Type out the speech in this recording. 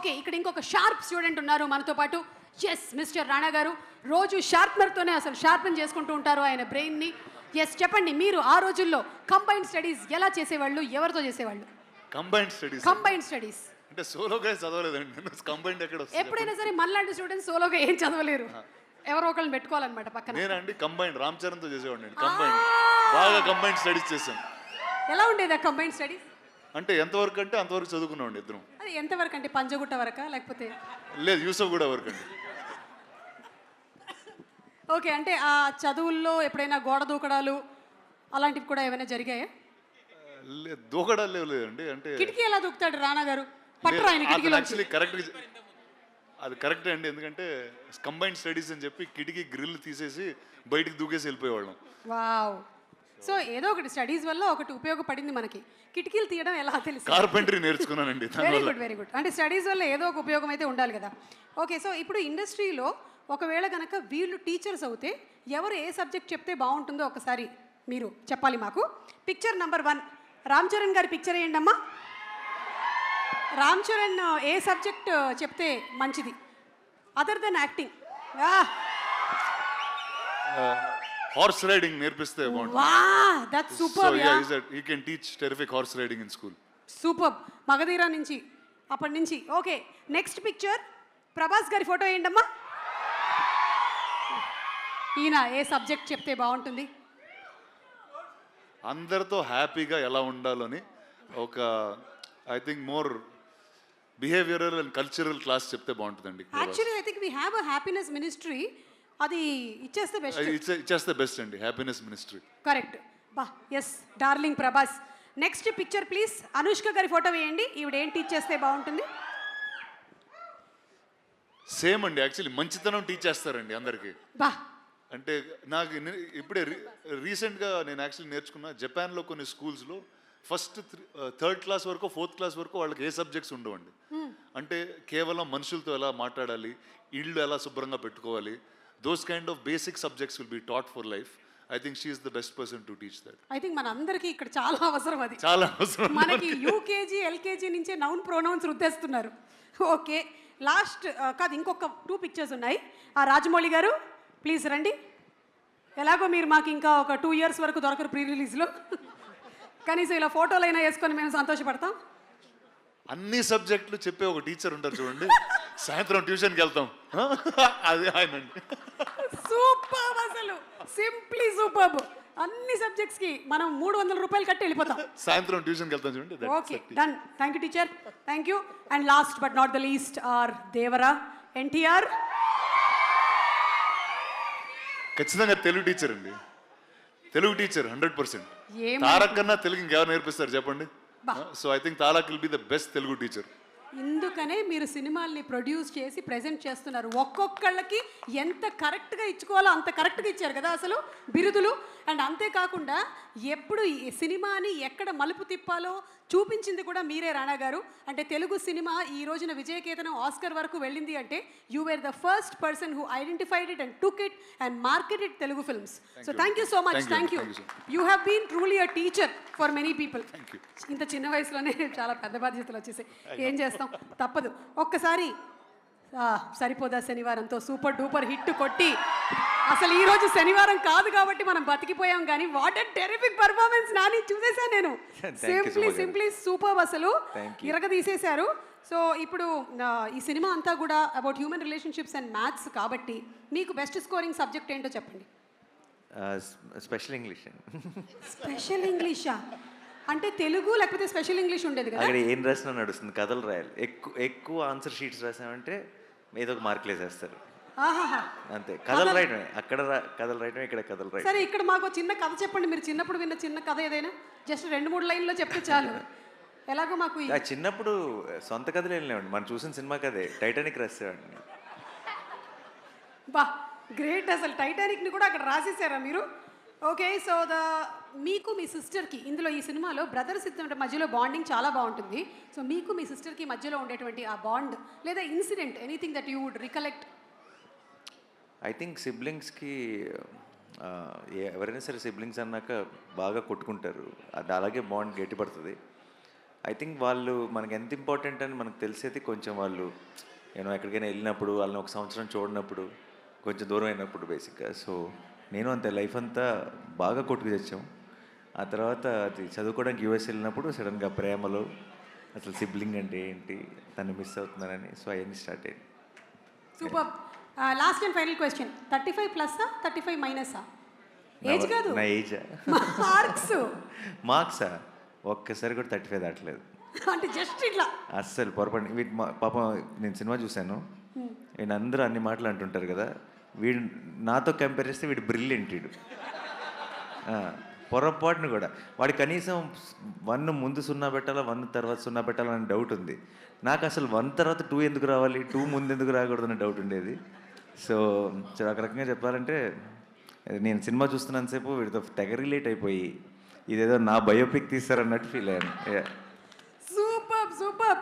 Okay, ఇక్కడ ఇంకొక sharp student ఉన్నారు మనతో పాటు. ఎస్, మిస్టర్ రాణా గారు రోజు షార్ప్నర్తోనే అసలు షార్పెన్ చేసుకుంటూ ఉంటారు ఆయన బ్రెయిన్ని. ఎస్, చెప్పండి, మీరు ఆ రోజుల్లో కంబైన్డ్ స్టడీస్ ఎలా చేసేవాళ్ళు, ఎవరితో చేసేవాళ్ళు? కంబైన్డ్ స్టడీస్ అంటే సోలోగా చదవలేదండి. కంబైన్డ్ ఎక్కడ వస్తుంది? ఎప్పుడైనా సరే మనలాంటి స్టూడెంట్స్ సోలోగా ఏం చదవలేరు, ఎవరో ఒకళ్ళని పెట్టుకోవాలన్నమాట పక్కన. నేనండి కంబైన్డ్ రామ్ చరణ్తో చేసేవాడిని. కంబైన్డ్ బాగా కంబైన్డ్ స్టడీస్ చేశాం. ఎలా ఉండేది ఆ కంబైన్డ్ స్టడీస్? అంటే ఎంతవరకు అంటే అంతవరకు చదువుకున్నామండి ఇద్దరం. అది ఎంతవరకు అంటే పంజగుట్ట వరకా లేకపోతే? లేదు, యూసఫ్ కూడా వరకు అండి. ఓకే, అంటే ఆ చదువుల్లో ఎప్పుడైనా గోడ దూకడాలు అలాంటివి కూడా ఏమైనా జరిగాయా? లేదు, దూకడాలు లేదండి. అంటే కిటికీ ఎలా దూకుతాడు రాణా గారు? పట్టరు ఆయన కిటికీలో. యాక్చువల్లీ అది కరెక్టే అండి. ఎందుకంటే కంబైన్డ్ స్టడీస్ అని చెప్పి కిటికీ గ్రిల్ తీసేసి బయటికి దూకేసి వెళ్ళిపోయేవాళ్ళం. వావ్. సో ఏదో ఒకటి స్టడీస్ వల్ల ఒకటి ఉపయోగపడింది మనకి. కిటికీలు తీయడం ఎలా తెలుసు? కార్పెంటరీ నేర్చుకున్నానండి. Very good, very good. అంటే స్టడీస్ వల్ల ఏదో ఒక ఉపయోగం అయితే ఉండాలి కదా. ఓకే, సో ఇప్పుడు ఇండస్ట్రీలో ఒకవేళ కనుక వీళ్ళు టీచర్స్ అవుతే ఎవరు ఏ సబ్జెక్ట్ చెప్తే బాగుంటుందో ఒకసారి మీరు చెప్పాలి మాకు. పిక్చర్ నెంబర్ 1 రామ్ చరణ్ గారి పిక్చర్ వేయండి అమ్మా. రామ్ చరణ్ ఏ సబ్జెక్ట్ చెప్తే మంచిది other than acting? Horse riding నేర్పిస్తే బాగుంటుంది. Wow, that's super. He can teach terrific horse riding in school. Super. Magadheera నుంచి అప్పటి నుంచి. ఓకే, నెక్స్ట్ పిక్చర్ ప్రభాస్ గారి ఫోటో వేయండి అమ్మా. ఈయన ఏ సబ్జెక్ట్ చెప్తే బాగుంటుంది? అందరితో హ్యాపీగా ఎలా ఉండాలని ఒక I think more behavioural and cultural class చెప్తే బాగుంటుందండి. Actually I think we have a happiness ministry. అది ఇచ్చేస్తే బెస్ట్. ఇచ్చేస్తే బెస్ట్ అండి, హ్యాపీనెస్ మినిస్ట్రీ. కరెక్ట్. బా, yes, darling Prabhas. Next picture please. Anushka గారి ఫోటో వేయండి. ఈవిడ ఏం టీచ్ చేస్తే బాగుంటుంది? సేమ్ అండి, యాక్చువల్లీ మంచితనం టీచ్ చేస్తారండి అందరికీ. బా, అంటే నాకు ఇప్పుడే రీసెంట్గా నేను యాక్చువల్లీ నేర్చుకున్నా. జపాన్లో కొన్ని స్కూల్స్లో ఫస్ట్ 3rd క్లాస్ వరకు 4th క్లాస్ వరకు వాళ్ళకి ఏ సబ్జెక్ట్స్ ఉండవండి. అంటే కేవలం మనుషులతో ఎలా మాట్లాడాలి, ఇళ్ళు ఎలా శుభ్రంగా పెట్టుకోవాలి, those kind of basic subjects will be taught for life. I think she is the best person to teach that. I think మన అందరికీ ఇక్కడ చాలా అవసరం అది. చాలా అవసరం. మనకి యూకేజీ ఎల్కేజీ నుంచే నౌన్ ప్రొనౌన్స్ రుద్దేస్తున్నారు. ఓకే, లాస్ట్ కాదు, ఇంకొక 2 పిక్చర్స్ ఉన్నాయి. ఆ రాజమౌళి గారు ప్లీజ్ రండి. ఎలాగో మీరు మాకు ఇంకా ఒక 2 ఇయర్స్ వరకు దొరకరు ప్రీ రిలీజ్లో. కనీసం ఇలా ఫోటోలు అయినా వేసుకొని మేము సంతోషపడతాం. అన్ని సబ్జెక్టులు చెప్పే ఒక టీచర్ ఉంటారు చూడండి, సాయంత్రం ట్యూషన్కి వెళ్తాం, అది ఆయన. సూపర్, అసలు సింప్లీ సూపర్. అన్ని సబ్జెక్ట్స్కి మనం 300 రూపాయలు కట్టి వెళ్ళిపోతాం. సాయంత్రం ట్యూషన్కి వెళ్తాం చూడండి. Okay, done. Thank you teacher, thank you. And last but not the least are Devara NTR. ఖచ్చితంగా తెలుగు టీచర్ అండి, తెలుగు టీచర్ 100%. తారక్ కన్నా తెలుగు ఇంకెవరు నేర్పిస్తారు చెప్పండి? So I think Tarak will be the best Telugu teacher. ఇందుకనే మీరు సినిమాల్ని ప్రొడ్యూస్ చేసి ప్రెజెంట్ చేస్తున్నారు. ఒక్కొక్కళ్ళకి ఎంత కరెక్ట్గా ఇచ్చుకోవాలో అంత కరెక్ట్గా ఇచ్చారు కదా అసలు బిరుదులు. అండ్ అంతేకాకుండా ఎప్పుడు ఈ సినిమాని ఎక్కడ మలుపు తిప్పాలో చూపించింది కూడా మీరే రాణా గారు. అంటే తెలుగు సినిమా ఈ రోజున విజయకేతనం ఆస్కర్ వరకు వెళ్ళింది అంటే you were the first person who identified it and took it and marketed Telugu films. So thank you so much. Thank you. You have been truly a teacher for many people. ఇంత చిన్న వయసులోనే చాలా పెద్ద బాధ్యతలు వచ్చేసాయి. ఏం చేస్తాం, తప్పదు. ఒక్కసారి సరిపోదా శనివారంతో సూపర్ డూపర్ హిట్ కొట్టి, అసలు ఈ రోజు శనివారం కాదు కాబట్టి మనం బతికిపోయాం. కానీ what a terrific performance Nani, చూసేసాను నేను. సింప్లీ సూపర్, అసలు ఇరగదీసేశారు. సో ఇప్పుడు ఈ సినిమా అంతా కూడా about human relationships and maths కాబట్టి మీకు బెస్ట్ స్కోరింగ్ సబ్జెక్ట్ ఏంటో చెప్పండి. Special English. స్పెషల్ ఇంగ్లీషా? అంటే తెలుగు లేకపోతే స్పెషల్ ఇంగ్లీష్ ఉండేది కదా? అక్కడ ఏం రాసినా నడుస్తుంది, కథలు రాయాలి. ఎక్కువ ఆన్సర్ షీట్స్ రాసామంటే ఏదో ఒక మార్కులు వేసేస్తారు. అంతే, కథలు రాయటమే. అక్కడ కథలు రాయటమే, ఇక్కడ కథలు రాయటం. సరే, ఇక్కడ మాకు చిన్న కథ చెప్పండి. మీరు చిన్నప్పుడు విన్న చిన్న కథ ఏదైనా జస్ట్ 2-3 లైన్లో చెప్తే చాలు. ఎలాగో మాకు చిన్నప్పుడు సొంత కథలు ఏం లేవండి, మనం చూసిన సినిమా కథే. టైటానిక్ రాసేవాడిని. బా, గ్రేట్. అసలు టైటానిక్ని కూడా అక్కడ రాసేసారా మీరు? ఓకే, సో మీకు మీ సిస్టర్కి ఇందులో ఈ సినిమాలో బ్రదర్స్ ఇద్దరి మధ్యలో బాండింగ్ చాలా బాగుంటుంది. సో మీకు మీ సిస్టర్కి మధ్యలో ఉండేటువంటి ఆ బాండ్ లేదా incident, anything that you would recollect? I think సిబ్లింగ్స్కి ఎవరైనా సరే సిబ్లింగ్స్ అన్నాక బాగా కొట్టుకుంటారు. అది అలాగే బాండ్ గట్టిపడుతుంది. ఐ థింక్ వాళ్ళు మనకి ఎంత ఇంపార్టెంట్ అని మనకు తెలిసేది కొంచెం వాళ్ళు ఎక్కడికైనా వెళ్ళినప్పుడు వాళ్ళని ఒక సంవత్సరం చూడనప్పుడు కొంచెం దూరం అయినప్పుడు బేసిక్గా. సో నేను అంతే లైఫ్ అంతా బాగా కొట్టుకు తెచ్చాం. ఆ తర్వాత అది చదువుకోవడానికి యూఎస్ వెళ్ళినప్పుడు సడన్గా ప్రేమలో అసలు సిబ్లింగ్ అంటే ఏంటి, తను మిస్ అవుతున్నానని, సో అవన్నీ స్టార్ట్ అయ్యాయి. Super. Last and final question, 35 ప్లస్సా 35 మైనసా? ఏజ్ కాదు, నా ఏజా? మార్క్స్. మార్క్సా? ఒక్కసారి కూడా 35 దాటలేదు. అంటే జస్ట్ ఇట్లా అస్సలు పొరపాటు. వీటి పాపం నేను సినిమా చూశాను, వీడు అందరూ అన్ని మాటలు అంటుంటారు కదా, వీడు నాతో కంపేర్ చేస్తే వీడు బ్రిలియంట్. వీడు పొరపాటును కూడా వాడు కనీసం 1 ముందు 0 పెట్టాలా 1 తర్వాత 0 పెట్టాలా అని డౌట్ ఉంది. నాకు అసలు 1 తర్వాత 2 ఎందుకు రావాలి, 2 ముందు ఎందుకు రాకూడదు అనే డౌట్ ఉండేది. సో ఒక రకంగా చెప్పాలంటే నేను సినిమా చూస్తున్నంతసేపు వీడితో తెగ రిలేట్ అయిపోయి ఇదేదో నా బయోపిక్ తీస్తారన్నట్టు ఫీల్ అయ్యాను. Super super.